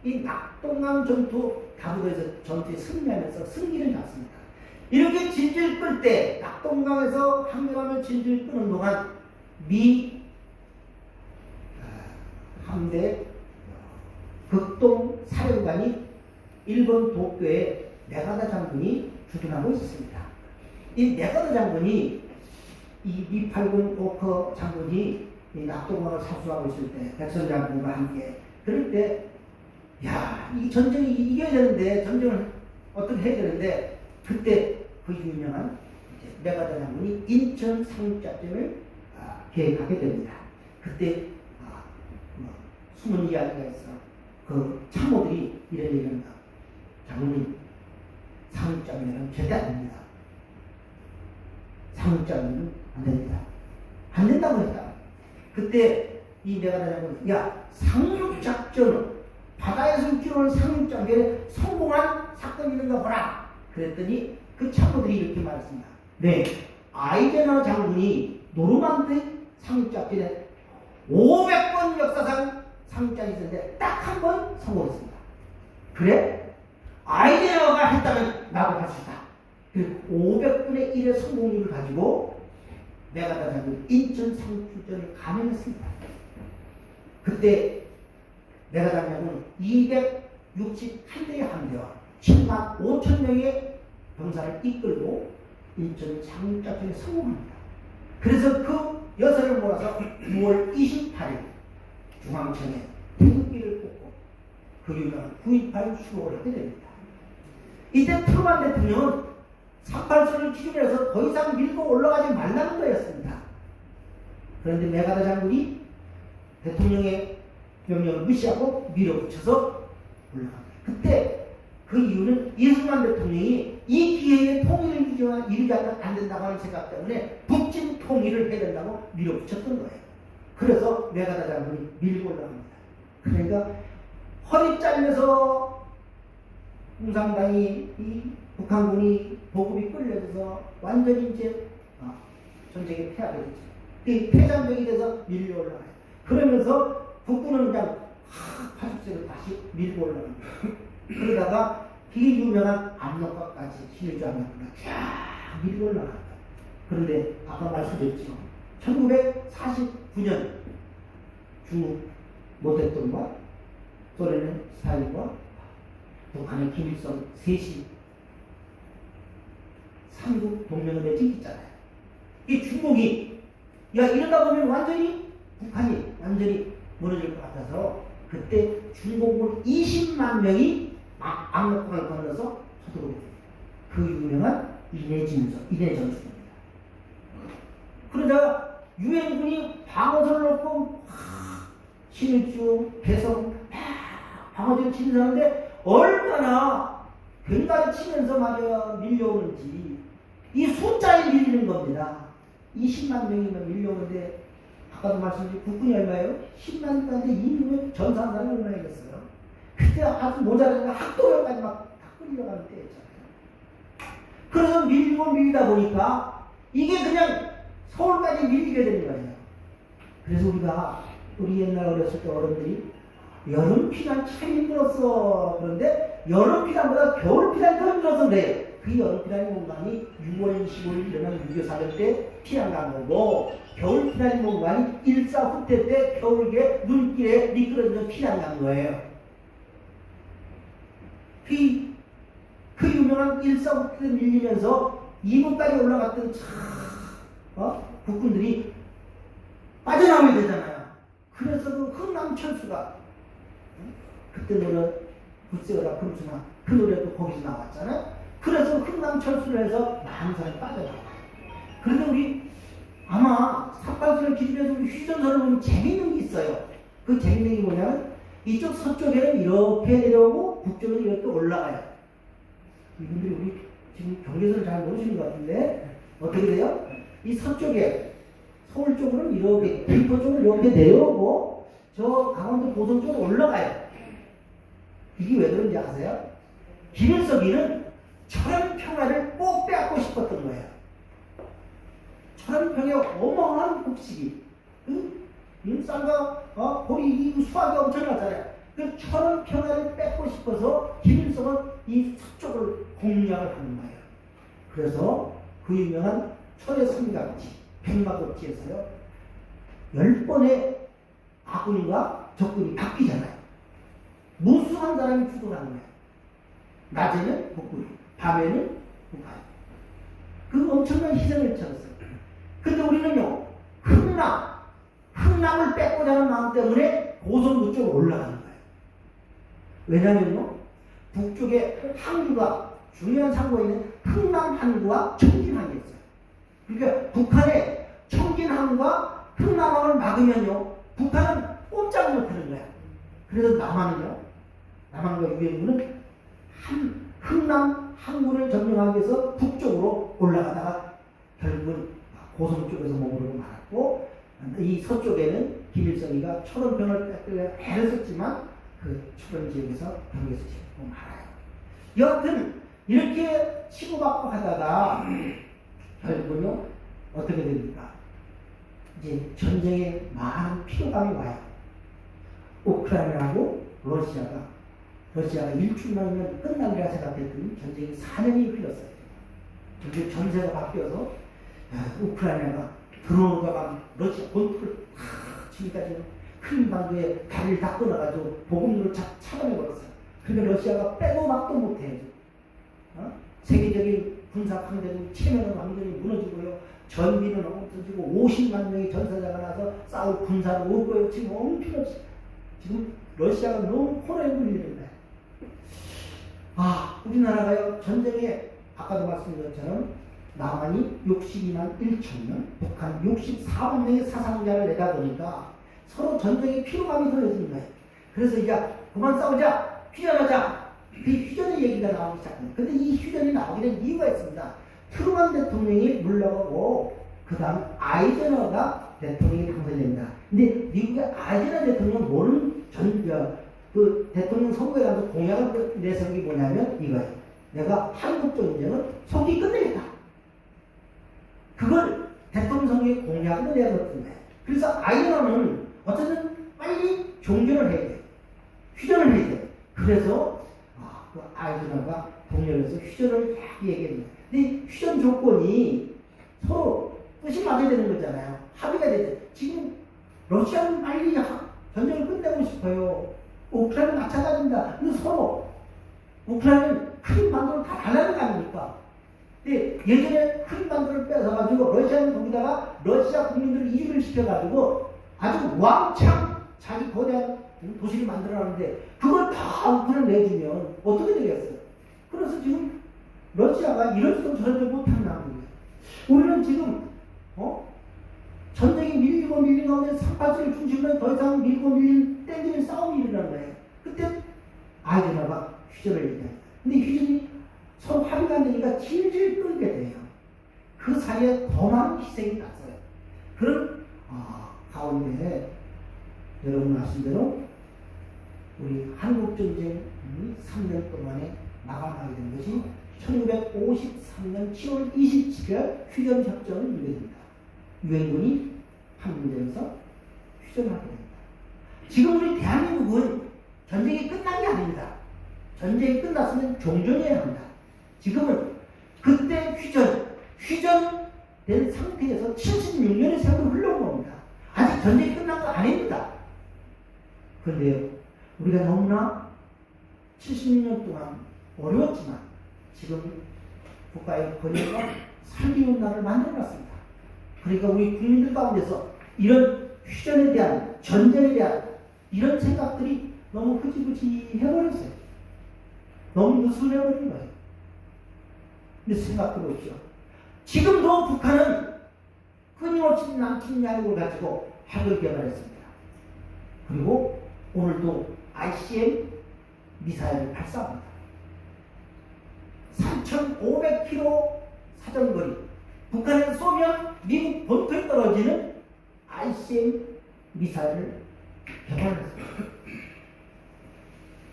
이 낙동강 전투, 다부도에서 전투에 승리하면서 승기를 잡습니다. 이렇게 질질 끌 때, 낙동강에서 항전하며 질질 끄는 동안 미 함대 극동 사령관이 일본 도쿄에 메가다 장군이 주둔하고 있었습니다. 이 메가다 장군이 이 미8군 워커 장군이 이 낙동강을 사수하고 있을 때 백선 장군과 함께 그럴 때 야, 이 전쟁이 이겨야 되는데 전쟁을 어떻게 해야 되는데 그때 그 유명한 메가다 장군이 인천 상륙작전을 계획하게 됩니다. 그때 숨은 이야기가 있어. 그 참모들이 이런 얘기를 합니다. 장군님, 상륙작전은 절대 안 됩니다. 상륙작전은 안 됩니다. 안 된다고 했다. 그때 이 메가다 장군이 야, 상륙작전은 바다에서 웃기는 상륙작전에 성공한 사건이 있는가 보라. 그랬더니 그 참모들이 이렇게 말했습니다. 네, 아이젠하워 장군이 노르만디 상륙작전에 500번 역사상 상륙작전이 있었는데 딱 한 번 성공했습니다. 그래? 아이젠하워가 했다면 나도 할 수 있다. 그리고 500분의 1의 성공률을 가지고 메가다 장군이 인천 상륙작전을 감행했습니다. 그때 메가다 장군은 261대의 함대와 7만 5천 명의 병사를 이끌고 인천 상륙작전에 성공합니다. 그래서 그 여설을 몰아서 6월 28일 중앙청에 태극기를 꽂고 그 유명한 9.18 수록을 하게 됩니다. 이때 트루만 대통령은 38선을 기준으로 해서 더 이상 밀고 올라가지 말라는 거였습니다. 그런데 메가다 장군이 대통령의 명령을 무시하고 밀어붙여서 올라갑니다. 그때 그 이유는 이승만 대통령이 이 기회에 통일을 이루지 안 된다고 하는 생각 때문에 북진 통일을 해야 된다고 밀어붙였던 거예요. 그래서 메가다 장군이 밀고 올라갑니다. 그러니까 허리 잘려서 공산당이 이 북한군이 보급이 끌려져서 완전히 이제 전쟁에 패하게 되죠. 그 패전적이 돼서 밀려 올라가요. 그러면서 북군은 그냥 80세로 다시 밀고 올라갑니다. 그러다가 되게 유명한 압록강까지 신의주 압록강 쫙 밀고 올라갔다. 그런데 아까 말씀드렸죠. 1949년 중국 모택동과 소련의 스탈린과 북한의 김일성 셋이 삼국 동맹을 맺었잖아요. 이 중국이 야 이러다 보면 완전히 북한이 완전히 무너질 것 같아서 그때 중공군 20만 명이 압록강을 건너서 서독으로 그 유명한 인해전술입니다. 그러다가 유엔군이 방어선을 놓고 신의주, 개성 방어전을 치는데 얼마나 괭가를 치면서 말이야 밀려오는지 이 숫자에 밀리는 겁니다. 20만 명이면 밀려오는데 아까도 말씀드린 국군이 얼마예요? 10만 명인데 이민을 전사한 사람이 얼마이겠어요? 그때 아주 모자라니까 학도역까지 막 다 끌려가는 때였잖아요. 그래서 밀리고 밀리다 보니까 이게 그냥 서울까지 밀리게 되는 거예요. 그래서 우리 옛날 어렸을 때 어른들이 여름 피난 참 힘들었어. 그런데 여름 피난보다 겨울 피난이 더 힘들어서 그래요. 그 여름 피난이 뭔가니 6월 25일 일어난 6.25 사변 때 피난 간 거고 겨울 피난이 뭔가니 1.4 후퇴 때 겨울에 눈길에 미끄러져서 피난 간 거예요. 그 유명한 1.4 후퇴 때 밀리면서 2부까지 올라갔던 국군들이 빠져나오게 되잖아요. 그래서 그 흥남철수가 그때 노래 굿세어라 크루즈나 그 노래도 거기서 나왔잖아요. 그래서 흥남철수를 해서 많은 사람이 빠져나와요. 그런데 우리 아마 삿발선을 기준해서 우리 휴전선을 보면 재밌는 게 있어요. 그 재밌는 게 뭐냐면 이쪽 서쪽에는 이렇게 내려오고 북쪽에는 이렇게 올라가요. 이분들이 우리 지금 경계선을 잘 모르시는 것 같은데 어떻게 돼요? 이 서쪽에 서울 쪽으로는 이렇게 김포 쪽으로 이렇게 내려오고 저 강원도 고성 쪽으로 올라가요. 이게 왜 그런지 아세요? 김일성이는 철원평화를 꼭 빼앗고 싶었던 거예요. 철원평의 어마어마한 곡식이 쌀과 보리 수확이 엄청나잖아요. 그 철원평화를 뺏고 싶어서 김일성은 이 서쪽을 공략을 하는 거예요. 그래서 그 유명한 철의 삼각지 백마고치에서요 10번의 아군과 적군이 바뀌잖아요. 무수한 사람이 죽어가는 거예요. 낮에는 북군, 밤에는 북한. 그 엄청난 희생을 치렀어요. 근데 우리는요, 흥남을 뺏고자 하는 마음 때문에 고성부 쪽으로 올라가는 거예요. 왜냐면요, 북쪽에 항구가, 중요한 상구가 있는 흥남 항구와 청진 항이 있어요. 그러니까 북한의 청진 항구와 흥남 항을 막으면요, 북한은 꼼짝 못하는 거예요. 그래서 남한과 유엔군은 흥남 항구를 점령하기 위해서 북쪽으로 올라가다가 결국은 고성 쪽에서 머무르고 말았고 이 서쪽에는 김일성이가 철원병을 뺏으려 애를 썼지만 그 철원 지역에서 병에서 치고 말아요. 여하튼 이렇게 치고받고 하다가 결국은요 어떻게 됩니까? 이제 전쟁에 많은 피로감이 와요. 우크라이나하고 러시아가 일주일만 끝나리라 생각했더니 전쟁이 4년이 흘렀어요. 근데 전세가 바뀌어서 우크라이나가 들어오다가 러시아 본토를 지금까지 크림반도에 다리를 다 끊어가지고 보급로를 차단해버렸어요. 그러니까 러시아가 빼도 막도 못해요. 세계적인 군사 강대는 체면은 완전히 무너지고요. 전비는 없어지고 50만 명의 전사자가 나서 싸울 군사를 오고요. 지금 엄청나지. 지금 러시아가 너무 코로나에 물리는데 우리나라가요 전쟁에 아까도 말씀드린 것처럼 남한이 62만 1천명, 북한 64만 명의 사상자를 내다 보니까 서로 전쟁의 피로감이 흘러지는 거예요. 그래서 이제 그만 싸우자, 휴전하자. 그 휴전의 얘기가 나오기 시작합니다. 근데 이 휴전이 나오게 된 이유가 있습니다. 트루만 대통령이 물러가고 그 다음 아이젠허가 대통령이 당선됩니다. 근데 미국의 아이젠허 대통령 모르는 그 대통령 선거에 가서 공약을 내세운 게 뭐냐면 이거예요. 내가 한국 전쟁을 속이 끝내겠다. 그걸 대통령 선거에 공약으로 내었던 거예요. 그래서 아이젠허는 어쨌든 빨리 종전을 해야 돼요. 휴전을 해야 돼요. 그래서 그 아이즈너가 동료에서 휴전을 딱 얘기했는데, 근데 휴전 조건이 서로 뜻이 맞아야 되는 거잖아요. 합의가 되죠. 지금 러시아는 빨리 전쟁을 끝내고 싶어요. 우크라이나 마찬가지입니다. 근데 서로 우크라이나는 크림반도를 다 달라는 거 아닙니까? 근데 예전에 크림반도를 뺏어가지고 러시아는 거기다가 러시아 국민들을 이주를 시켜가지고 아주 왕창 자기 거대한 도시를 만들어놨는데 그걸 다 우크라이나 내주면 어떻게 되겠어요? 그래서 지금 러시아가 이럴수록 저럴수록 못하는 나라입니다. 우리는 지금 전쟁이 밀리고 가운데 387을 중심으로 더 이상 밀고 밀린 땡기는 싸움이 일어난 거예요. 그때 아이즈너가 휴전을 얘기해요. 근데 휴전이 서로 합의가 안 되니까 질질 끌게 돼요. 그 사이에 더 많은 희생이 났어요. 그런 가운데 여러분 아신 대로 우리 한국전쟁이 3년 동안에 나가게 된 것이 1953년 7월 27일 휴전협정을 맺습니다. 유엔군이 판문점에서 휴전하게 됩니다. 지금 우리 대한민국은 전쟁이 끝난 게 아닙니다. 전쟁이 끝났으면 종전해야 합니다. 지금은 그때 휴전된 상태에서 76년의 세월이 흘러온 겁니다. 아직 전쟁이 끝난 거 아닙니다. 그런데요, 우리가 너무나 76년 동안 어려웠지만 지금 국가의 번영과 살기운 나라를 만들어놨습니다. 그러니까 우리 국민들 가운데서 이런 휴전에 대한, 전쟁에 대한 이런 생각들이 너무 흐지부지 해버렸어요. 너무 느슨해버린 거예요. 근데 생각해보십시오. 지금도 북한은 끊임없이 남친 야욕을 가지고 핵을 개발했습니다. 그리고 오늘도 ICM 미사일을 발사합니다. 3,500km 사정거리, 북한에서 쏘면 미국 본토에 떨어지는 ICM 미사일을 개발했습니다.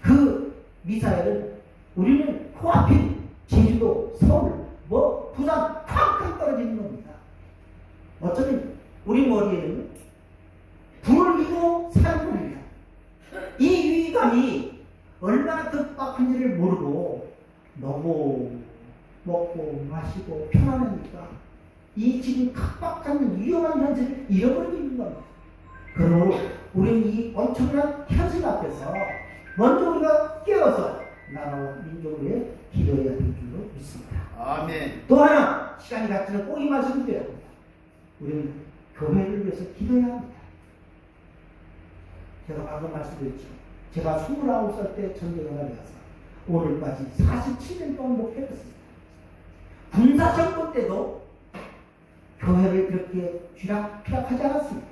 그 미사일은 우리는 코앞인 제주도, 서울, 부산 팍팍 떨어지는 겁니다. 어쩌면 우리 머리에는 불을 이고 사는 겁니다. 이 위기감이 얼마나 급박한지를 모르고 너무 먹고 마시고 편안하니까 이 지금 각박한 위험한 현실을 잃어버리고 있는 겁니다. 그러므로 우리는 이 엄청난 현실 앞에서 먼저 우리가 깨어서 나라와 민족을 위해 기도해야 될 줄로 믿습니다. 아멘. 또 하나 시간이 같지는 꼭 이 말씀을 드려야 합니다. 우리는 교회를 위해서 기도해야 합니다. 제가 방금 말씀드렸죠. 제가 29살 때 전쟁을 가서 오늘까지 47년 동안 목회했습니다. 군사정권 때도 교회를 그렇게 쥐락펴락하지 않았습니다.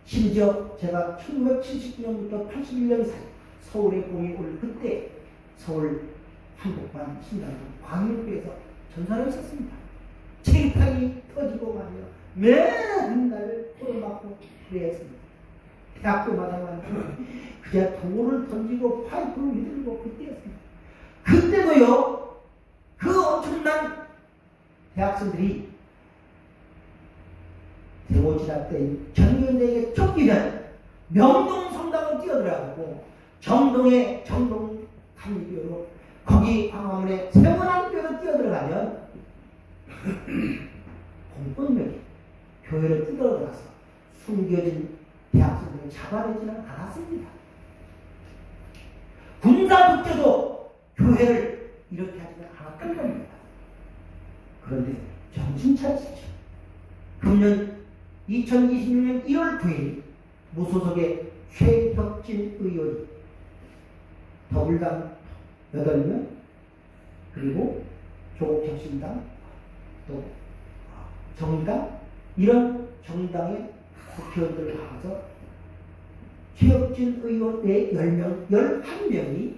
심지어 제가 1979년부터 81년 사이 서울에 봄이 올 그때 서울 한복판 신당동 광일교에서 전사를 했었습니다. 체육판이 터지고 말이요. 맨날 코를 막고 그랬습니다. 대학교마다 그냥 돌을 던지고 파이프를 휘두르고 그때였습니다. 그때도요, 그 엄청난 대학생들이 대모지락 때 전교대에게 쫓기면 명동성당을 뛰어들어가고 정동 감리교로 거기 광화문에 세원안교로 뛰어들어가면 공권력이 교회를 뜯어들어가서 숨겨진 대학생들을 잡아내지는 않았습니다. 군사독재도 교회를 이렇게 하지는 않았던 겁니다. 그런데 정신 차리십시오. 금년 2026년 1월 9일 무소속의 최혁진 의원이 더불당 8명 그리고 조국혁신당 또 정의당 이런 정당의 국회의원들을 가서 최혁진 의원 외 10명, 11명이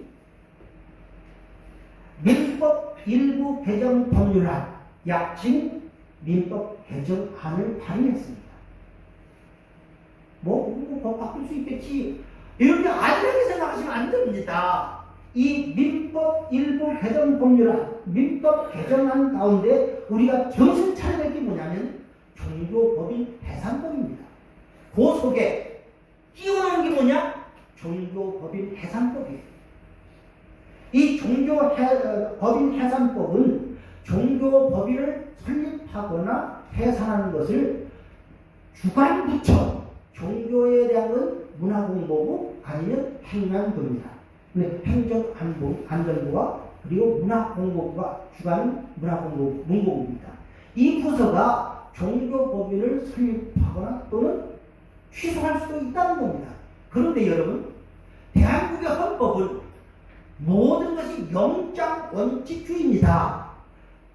민법 일부 개정 법률안 약칭 민법 개정안을 발의했습니다. 뭐 바꿀 수 있겠지. 이렇게 안일하게 생각하시면 안 됩니다. 이 민법 일부 개정 법률안, 민법 개정안 가운데 우리가 정신 차려야 될 게 뭐냐면 종교법인 해산법입니다. 그 속에 끼워놓은 게 뭐냐? 종교법인 해산법이에요. 이 법인 해산법은 종교법인을 설립하거나 해산하는 것을 주관부처, 종교에 대한 문화공보부 아니면 행안부입니다. 행정안전부와 그리고 문화공보부가 주관은 문화공보부입니다. 이 부서가 종교법인을 설립하거나 또는 취소할 수도 있다는 겁니다. 그런데 여러분, 대한민국의 헌법은 모든 것이 영장원칙주의입니다.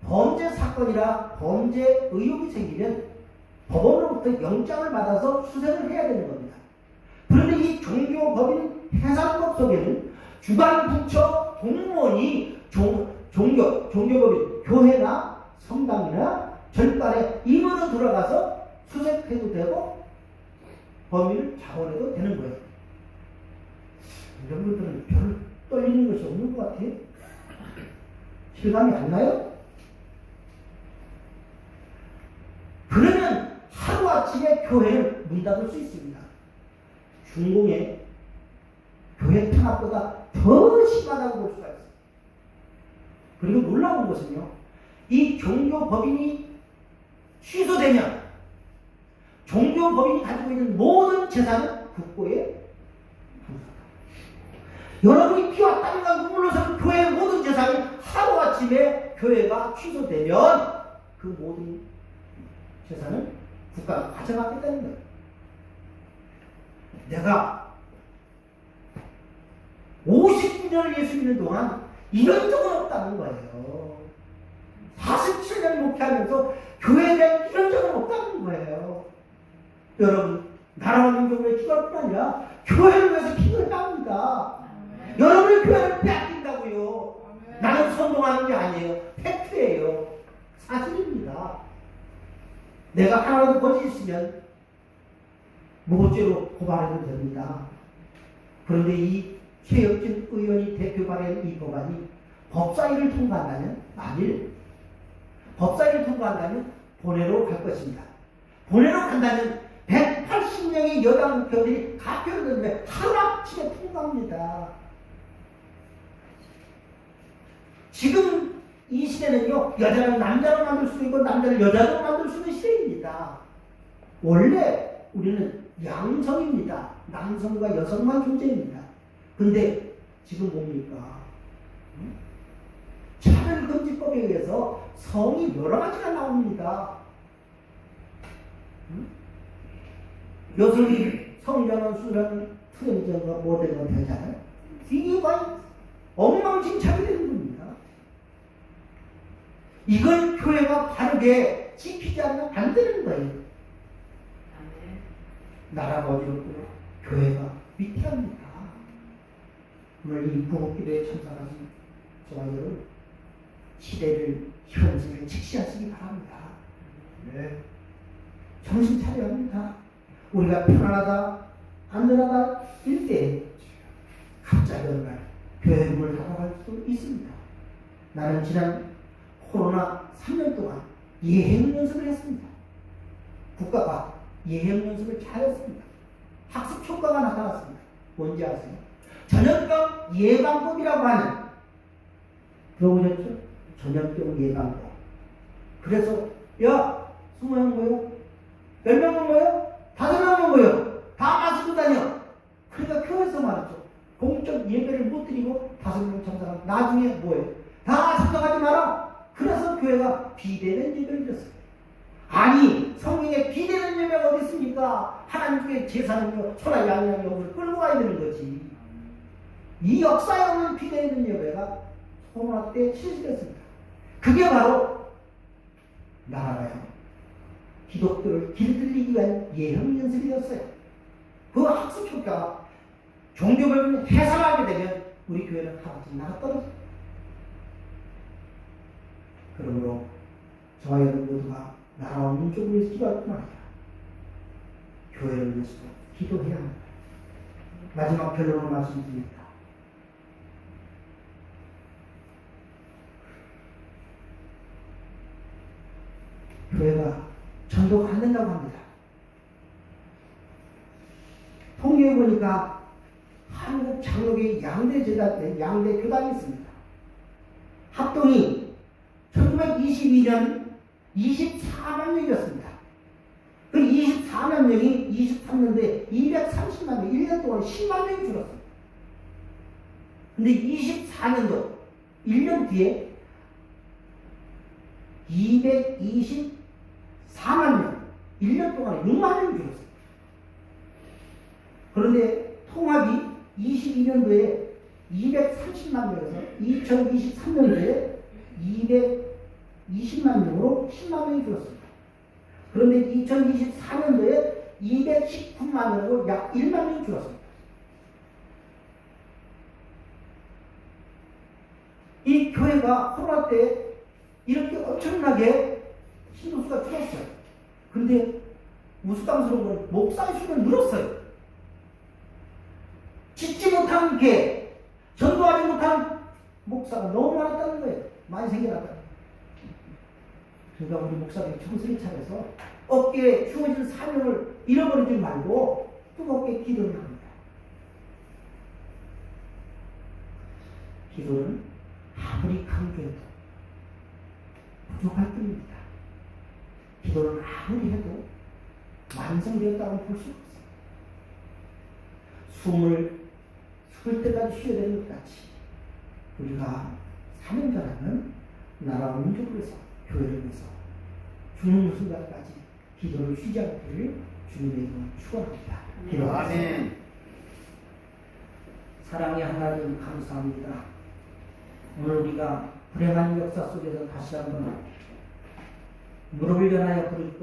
범죄 사건이라 범죄 의혹이 생기면 법원으로부터 영장을 받아서 수색을 해야 되는 겁니다. 그런데 이 종교법인 해산법 속에는 주관부처 공무원이 종교법인 교회나 성당이나 절간에 임으로 들어가서 수색해도 되고 범인을 잡아내도 되는 거예요. 이런 것들은 별 떨리는 것이 없는 것 같아요. 실감이 안 나요? 그러면 하루아침에 교회를 문 닫을 수 있습니다. 중공의 교회 탄압보다 더 심하다고 볼 수가 있어요. 그리고 놀라운 것은요, 이 종교법인이 취소되면 종교법인이 가지고 있는 모든 재산은 국고에 여러분이 피와 땀과 눈물로 산 교회의 모든 재산이 하루아침에 교회가 취소되면 그 모든 재산은 국가가 가져가겠다는 거예요. 내가 50년을 예수 믿는 동안 이런 적은 없다는 거예요. 47년 목회하면서 교회에 대한 이런 적은 없다는 거예요. 여러분, 나라와 민족을 기도할 뿐 아니라 교회를 위해서 기도를 합니다. 여러분의 교회를 빼앗긴다고요. 나는 선동하는 게 아니에요. 팩트예요. 사실입니다. 내가 하나라도 거짓 있으면 무고죄로 고발해도 됩니다. 그런데 이 최혁진 의원이 대표 발의한 이 법안이 법사위를 통과한다면, 만일 법사위를 통과한다면 본회로 갈 것입니다. 본회로 간다면 180명의 여당 국회의원들이 가표를 넣는데 하루아침에 통과합니다. 지금 이 시대는요, 여자를 남자로 만들 수도 있고 남자를 여자로 만들 수 있는 시대입니다. 원래 우리는 양성입니다. 남성과 여성만 존재입니다. 근데 지금 뭡니까? 차별금지법에 의해서 성이 여러 가지가 나옵니다. 여성이 성전환, 수련, 트랜스젠더, 모델로 되잖아요. 이게 거의 엉망진창이 되는 겁니다. 이걸 교회가 바르게 지키지 않으면 안 되는 거예요. 나라가 어지럽고 교회가 위태합니다. 오늘 이 부목기도에 참석하신 저와 여러분, 시대를, 현실을 직시하시기 바랍니다. 네. 정신 차려야 합니다. 우리가 편안하다, 안전하다 일때 갑자기 어느 날 교회 문을 닫아갈 수도 있습니다. 나는 지난 코로나 3년 동안 예행 연습을 했습니다. 국가가 예행 연습을 잘했습니다. 학습 효과가 나타났습니다. 뭔지 아세요? 전염병 예방법이라고 하는, 들어보셨죠? 전염병 예방법. 그래서 야, 20명 모여, 10명은 모여, 5명은 모여, 다 마시고 다녀. 그러니까 교회에서 말했죠. 공적 예배를 못 드리고 5명 참석하고 나중에 뭐예요? 다 참석하지 마라. 그래서 교회가 비대면 예배를 드렸어요. 아니, 성경에 비대면 예배가 어디 있습니까? 하나님께 제사는요, 소나 양이나 영을 끌고 가야 되는 거지. 이 역사에 없는 비대면 예배가 코로나 때 실시됐습니다. 그게 바로 나라가요, 기독교를 길들이기 위한 예형 연습이었어요. 그 학습 효과가 종교법인을 해산하게 되면 우리 교회는 하나씩 나가떨어져요. 그러므로 저와 여러분 모두가 나라와 민족을 위해서 기도할 뿐 아니라 교회를 위해서도 기도해야 합니다. 마지막 결론으로 말씀드립니다. 교회가 전도가 안 된다고 합니다. 통계해 보니까 한국 장로교의 양대 교단이 있습니다. 합동이 1922년 24만 명이었습니다. 그 24만 명이 23년도에 230만 명, 1년 동안 10만 명이 줄었어요. 근데 24년도, 1년 뒤에 224만 명, 1년 동안 6만 명이 줄었어요. 그런데 통합이 22년도에 230만 명에서 2023년도에 220만 명으로 10만 명이 줄었습니다. 그런데 2024년도에 219만 명으로 약 1만 명이 줄었습니다. 이 교회가 코로나 때 이렇게 엄청나게 신도수가 줄었어요. 근데 우스꽝스러운 건 목사의 수는 늘었어요. 짓지 못한 게, 전도하지 못한 목사가 너무 많았다는 거예요. 많이 생겨났다. 그러니까 우리 목사들이 정신을 차려서 어깨에 주어진 사명을 잃어버리지 말고 뜨겁게 기도를 합니다. 기도는 아무리 강조해도 부족할 뿐입니다. 기도는 아무리 해도 완성되었다고 볼 수 없어요. 숨을 쉴 때까지 쉬어야 되는 것 같이 우리가 사명자라는 나라와 민족을 위해서, 교회를 위해서 죽는 순간까지 기도를 쉬지 않기를 주님의 이름으로 축원합니다. 기도하겠습니다. 사랑의 하나님 감사합니다. 오늘 우리가 불행한 역사 속에서 다시 한번 무릎을 연하여 부르짖고